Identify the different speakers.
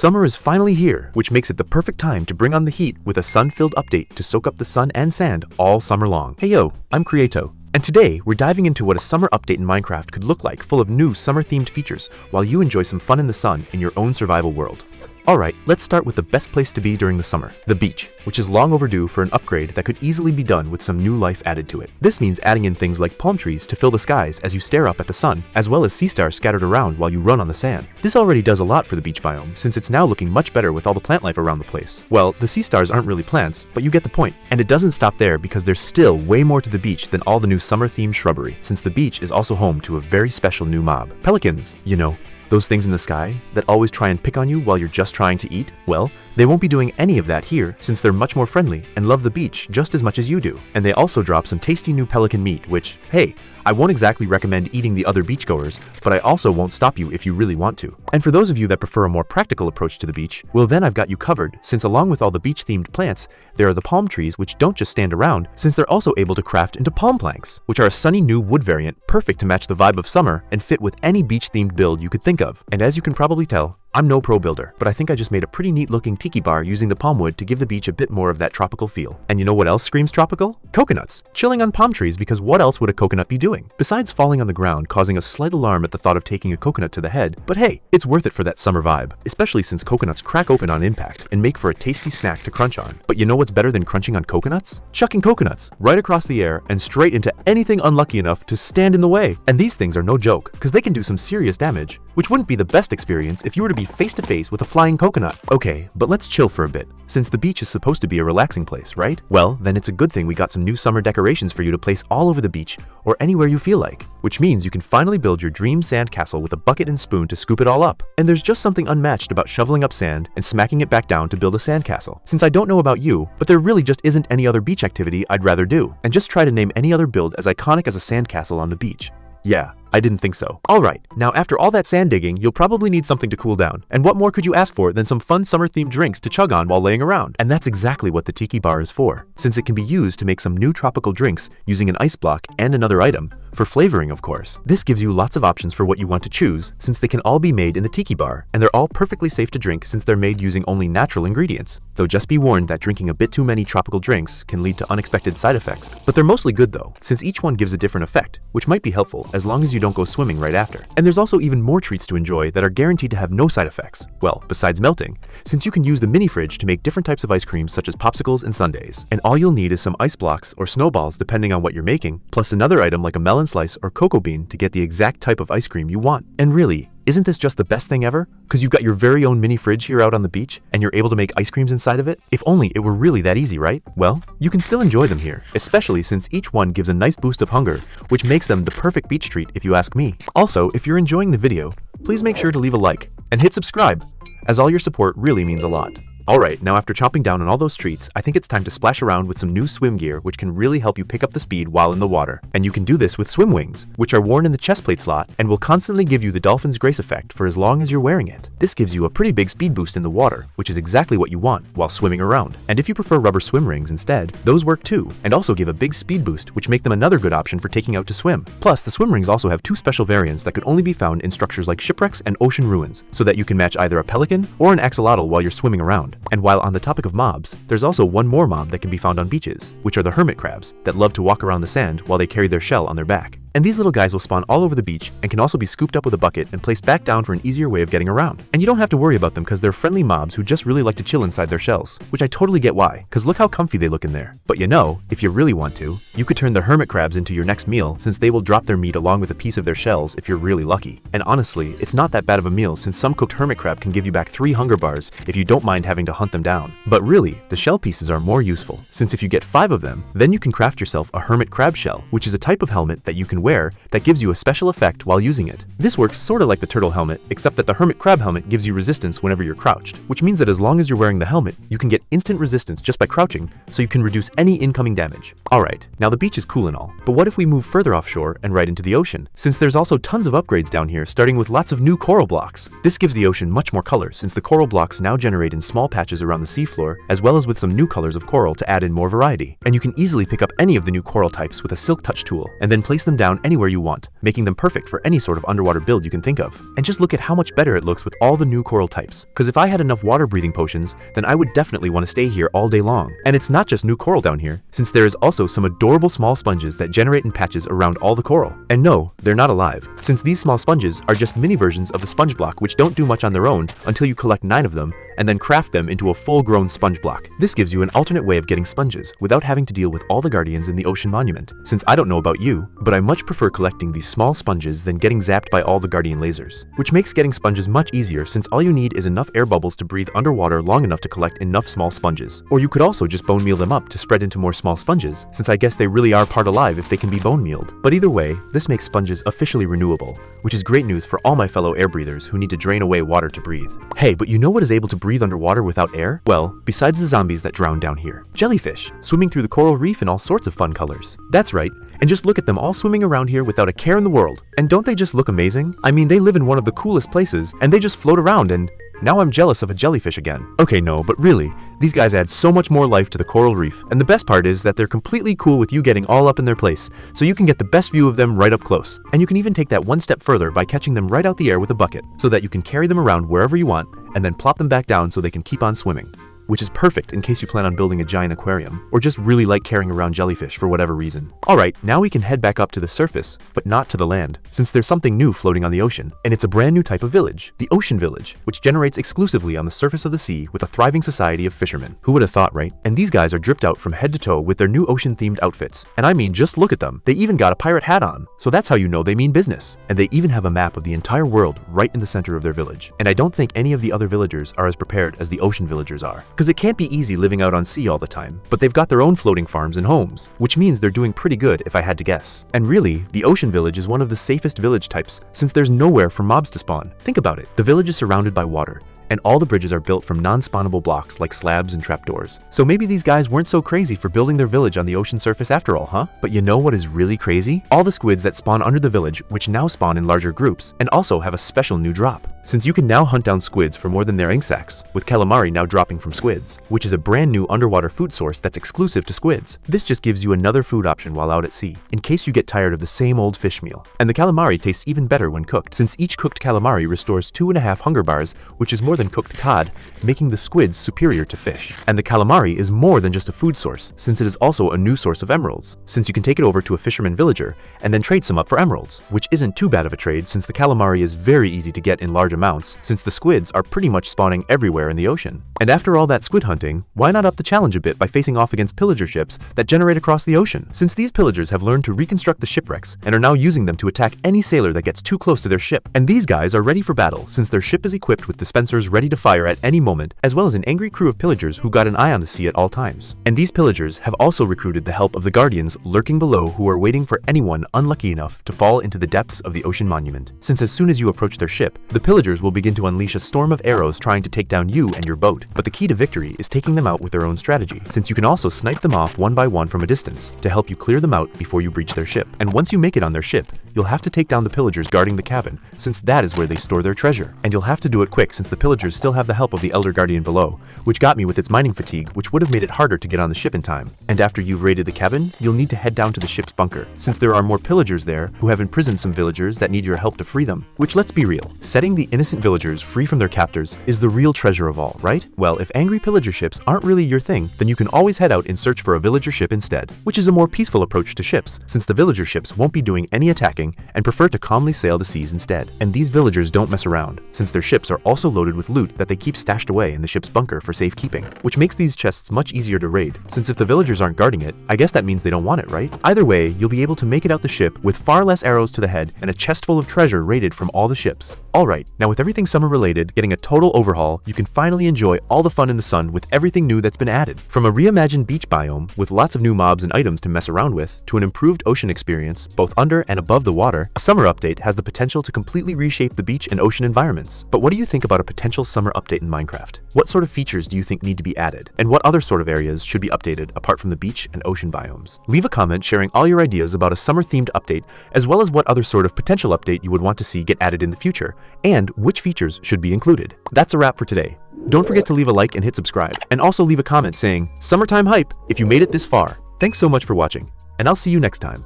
Speaker 1: Summer is finally here, which makes it the perfect time to bring on the heat with a sun-filled update to soak up the sun and sand all summer long. Hey yo, I'm Creato, and today we're diving into what a summer update in Minecraft could look like, full of new summer-themed features, while you enjoy some fun in the sun in your own survival world. Alright, let's start with the best place to be during the summer, the beach, which is long overdue for an upgrade that could easily be done with some new life added to it. This means adding in things like palm trees to fill the skies as you stare up at the sun, as well as sea stars scattered around while you run on the sand. This already does a lot for the beach biome, since it's now looking much better with all the plant life around the place. Well, the sea stars aren't really plants, but you get the point. And it doesn't stop there, because there's still way more to the beach than all the new summer-themed shrubbery, since the beach is also home to a very special new mob. Pelicans, you know. Those things in the sky that always try and pick on you while you're just trying to eat? Well, they won't be doing any of that here, since they're much more friendly and love the beach just as much as you do. And they also drop some tasty new pelican meat, which, hey, I won't exactly recommend eating the other beachgoers, but I also won't stop you if you really want to. And for those of you that prefer a more practical approach to the beach, well then I've got you covered, since along with all the beach-themed plants, there are the palm trees, which don't just stand around, since they're also able to craft into palm planks, which are a sunny new wood variant, perfect to match the vibe of summer and fit with any beach-themed build you could think of. And as you can probably tell, I'm no pro builder, but I think I just made a pretty neat looking tiki bar using the palm wood to give the beach a bit more of that tropical feel. And you know what else screams tropical? Coconuts. Chilling on palm trees, because what else would a coconut be doing? Besides falling on the ground, causing a slight alarm at the thought of taking a coconut to the head, but hey, it's worth it for that summer vibe, especially since coconuts crack open on impact and make for a tasty snack to crunch on. But you know what's better than crunching on coconuts? Chucking coconuts right across the air and straight into anything unlucky enough to stand in the way. And these things are no joke, because they can do some serious damage, which wouldn't be the best experience if you were to be face to face with a flying coconut. Okay, but let's chill for a bit, since the beach is supposed to be a relaxing place, right? Well, then it's a good thing we got some new summer decorations for you to place all over the beach or anywhere you feel like, which means you can finally build your dream sand castle with a bucket and spoon to scoop it all up. And there's just something unmatched about shoveling up sand and smacking it back down to build a sand castle. Since I don't know about you, but there really just isn't any other beach activity I'd rather do. And just try to name any other build as iconic as a sand castle on the beach. Yeah, I didn't think so. Alright, now after all that sand digging, you'll probably need something to cool down. And what more could you ask for than some fun summer-themed drinks to chug on while laying around? And that's exactly what the Tiki Bar is for, since it can be used to make some new tropical drinks using an ice block and another item, for flavoring of course. This gives you lots of options for what you want to choose, since they can all be made in the Tiki Bar, and they're all perfectly safe to drink since they're made using only natural ingredients. Though just be warned that drinking a bit too many tropical drinks can lead to unexpected side effects. But they're mostly good though, since each one gives a different effect, which might be helpful as long as you don't go swimming right after. And there's also even more treats to enjoy that are guaranteed to have no side effects. Well, besides melting, since you can use the mini fridge to make different types of ice creams such as popsicles and sundaes. And all you'll need is some ice blocks or snowballs depending on what you're making, plus another item like a melon slice or cocoa bean to get the exact type of ice cream you want. And really, isn't this just the best thing ever? Because you've got your very own mini fridge here out on the beach, and you're able to make ice creams inside of it? If only it were really that easy, right? Well, you can still enjoy them here, especially since each one gives a nice boost of hunger, which makes them the perfect beach treat if you ask me. Also, if you're enjoying the video, please make sure to leave a like and hit subscribe, as all your support really means a lot. Alright, now after chomping down on all those treats, I think it's time to splash around with some new swim gear which can really help you pick up the speed while in the water. And you can do this with swim wings, which are worn in the chest plate slot and will constantly give you the dolphin's grace effect for as long as you're wearing it. This gives you a pretty big speed boost in the water, which is exactly what you want while swimming around. And if you prefer rubber swim rings instead, those work too, and also give a big speed boost, which make them another good option for taking out to swim. Plus, the swim rings also have two special variants that could only be found in structures like shipwrecks and ocean ruins, so that you can match either a pelican or an axolotl while you're swimming around. And while on the topic of mobs, there's also one more mob that can be found on beaches, which are the hermit crabs that love to walk around the sand while they carry their shell on their back. And these little guys will spawn all over the beach and can also be scooped up with a bucket and placed back down for an easier way of getting around. And you don't have to worry about them because they're friendly mobs who just really like to chill inside their shells, which I totally get why, because look how comfy they look in there. But you know, if you really want to, you could turn the hermit crabs into your next meal, since they will drop their meat along with a piece of their shells if you're really lucky. And honestly, it's not that bad of a meal, since some cooked hermit crab can give you back 3 hunger bars if you don't mind having to hunt them down. But really, the shell pieces are more useful, since if you get 5 of them, then you can craft yourself a hermit crab shell, which is a type of helmet that you can wear that gives you a special effect while using it. This works sorta like the turtle helmet, except that the hermit crab helmet gives you resistance whenever you're crouched, which means that as long as you're wearing the helmet, you can get instant resistance just by crouching, so you can reduce any incoming damage. Alright, now the beach is cool and all, but what if we move further offshore and right into the ocean? Since there's also tons of upgrades down here, starting with lots of new coral blocks. This gives the ocean much more color, since the coral blocks now generate in small patches around the seafloor, as well as with some new colors of coral to add in more variety. And you can easily pick up any of the new coral types with a silk touch tool, and then place them down down anywhere you want, making them perfect for any sort of underwater build you can think of. And just look at how much better it looks with all the new coral types. Cause if I had enough water breathing potions, then I would definitely want to stay here all day long. And it's not just new coral down here, since there is also some adorable small sponges that generate in patches around all the coral. And no, they're not alive, since these small sponges are just mini versions of the sponge block which don't do much on their own until you collect 9 of them and then craft them into a full-grown sponge block. This gives you an alternate way of getting sponges without having to deal with all the guardians in the ocean monument. Since I don't know about you, but I much prefer collecting these small sponges than getting zapped by all the guardian lasers, which makes getting sponges much easier since all you need is enough air bubbles to breathe underwater long enough to collect enough small sponges. Or you could also just bone meal them up to spread into more small sponges, since I guess they really are part alive if they can be bone mealed. But either way, this makes sponges officially renewable, which is great news for all my fellow air breathers who need to drain away water to breathe. Hey, but you know what is able to breathe underwater without air? Well, besides the zombies that drown down here. Jellyfish, swimming through the coral reef in all sorts of fun colors. That's right, and just look at them all swimming around here without a care in the world. And don't they just look amazing? I mean, they live in one of the coolest places, and they just float around, and now I'm jealous of a jellyfish again. Okay, no, but really, these guys add so much more life to the coral reef, and the best part is that they're completely cool with you getting all up in their place, so you can get the best view of them right up close. And you can even take that one step further by catching them right out the air with a bucket, so that you can carry them around wherever you want, and then plop them back down so they can keep on swimming. Which is perfect in case you plan on building a giant aquarium, or just really like carrying around jellyfish for whatever reason. Alright, now we can head back up to the surface, but not to the land, since there's something new floating on the ocean, and it's a brand new type of village, the Ocean Village, which generates exclusively on the surface of the sea with a thriving society of fishermen. Who would have thought, right? And these guys are dripped out from head to toe with their new ocean-themed outfits. And I mean, just look at them. They even got a pirate hat on, so that's how you know they mean business. And they even have a map of the entire world right in the center of their village. And I don't think any of the other villagers are as prepared as the Ocean Villagers are, because it can't be easy living out on sea all the time, but they've got their own floating farms and homes, which means they're doing pretty good if I had to guess. And really, the Ocean Village is one of the safest village types since there's nowhere for mobs to spawn. Think about it, the village is surrounded by water, and all the bridges are built from non-spawnable blocks like slabs and trapdoors. So maybe these guys weren't so crazy for building their village on the ocean surface after all, huh? But you know what is really crazy? All the squids that spawn under the village, which now spawn in larger groups, and also have a special new drop. Since you can now hunt down squids for more than their ink sacs, with calamari now dropping from squids, which is a brand new underwater food source that's exclusive to squids. This just gives you another food option while out at sea, in case you get tired of the same old fish meal. And the calamari tastes even better when cooked, since each cooked calamari restores 2.5 hunger bars, which is more than cooked cod, making the squids superior to fish. And the calamari is more than just a food source, since it is also a new source of emeralds, since you can take it over to a fisherman villager, and then trade some up for emeralds, which isn't too bad of a trade since the calamari is very easy to get in large amounts, since the squids are pretty much spawning everywhere in the ocean. And after all that squid hunting, why not up the challenge a bit by facing off against pillager ships that generate across the ocean? Since these pillagers have learned to reconstruct the shipwrecks and are now using them to attack any sailor that gets too close to their ship. And these guys are ready for battle since their ship is equipped with dispensers ready to fire at any moment, as well as an angry crew of pillagers who got an eye on the sea at all times. And these pillagers have also recruited the help of the guardians lurking below who are waiting for anyone unlucky enough to fall into the depths of the ocean monument. Since as soon as you approach their ship, the pillagers will begin to unleash a storm of arrows trying to take down you and your boat. But the key to victory is taking them out with their own strategy, since you can also snipe them off one by one from a distance to help you clear them out before you breach their ship. And once you make it on their ship, you'll have to take down the pillagers guarding the cabin, since that is where they store their treasure. And you'll have to do it quick since the pillagers still have the help of the Elder Guardian below, which got me with its mining fatigue, which would have made it harder to get on the ship in time. And after you've raided the cabin, you'll need to head down to the ship's bunker, since there are more pillagers there who have imprisoned some villagers that need your help to free them. Which, let's be real, setting the innocent villagers free from their captors is the real treasure of all, right? Well, if angry pillager ships aren't really your thing, then you can always head out in search for a villager ship instead, which is a more peaceful approach to ships, since the villager ships won't be doing any attacking and prefer to calmly sail the seas instead. And these villagers don't mess around, since their ships are also loaded with loot that they keep stashed away in the ship's bunker for safekeeping, which makes these chests much easier to raid, since if the villagers aren't guarding it, I guess that means they don't want it, right? Either way, you'll be able to make it out the ship with far less arrows to the head and a chest full of treasure raided from all the ships. Alright, now with everything summer related getting a total overhaul, you can finally enjoy all the fun in the sun with everything new that's been added. From a reimagined beach biome with lots of new mobs and items to mess around with, to an improved ocean experience both under and above the water, a summer update has the potential to completely reshape the beach and ocean environments. But what do you think about a potential summer update in Minecraft? What sort of features do you think need to be added? And what other sort of areas should be updated apart from the beach and ocean biomes? Leave a comment sharing all your ideas about a summer-themed update, as well as what other sort of potential update you would want to see get added in the future, and which features should be included. That's a wrap for today. Don't forget to leave a like and hit subscribe, and also leave a comment saying, "Summertime hype," if you made it this far. Thanks so much for watching, and I'll see you next time.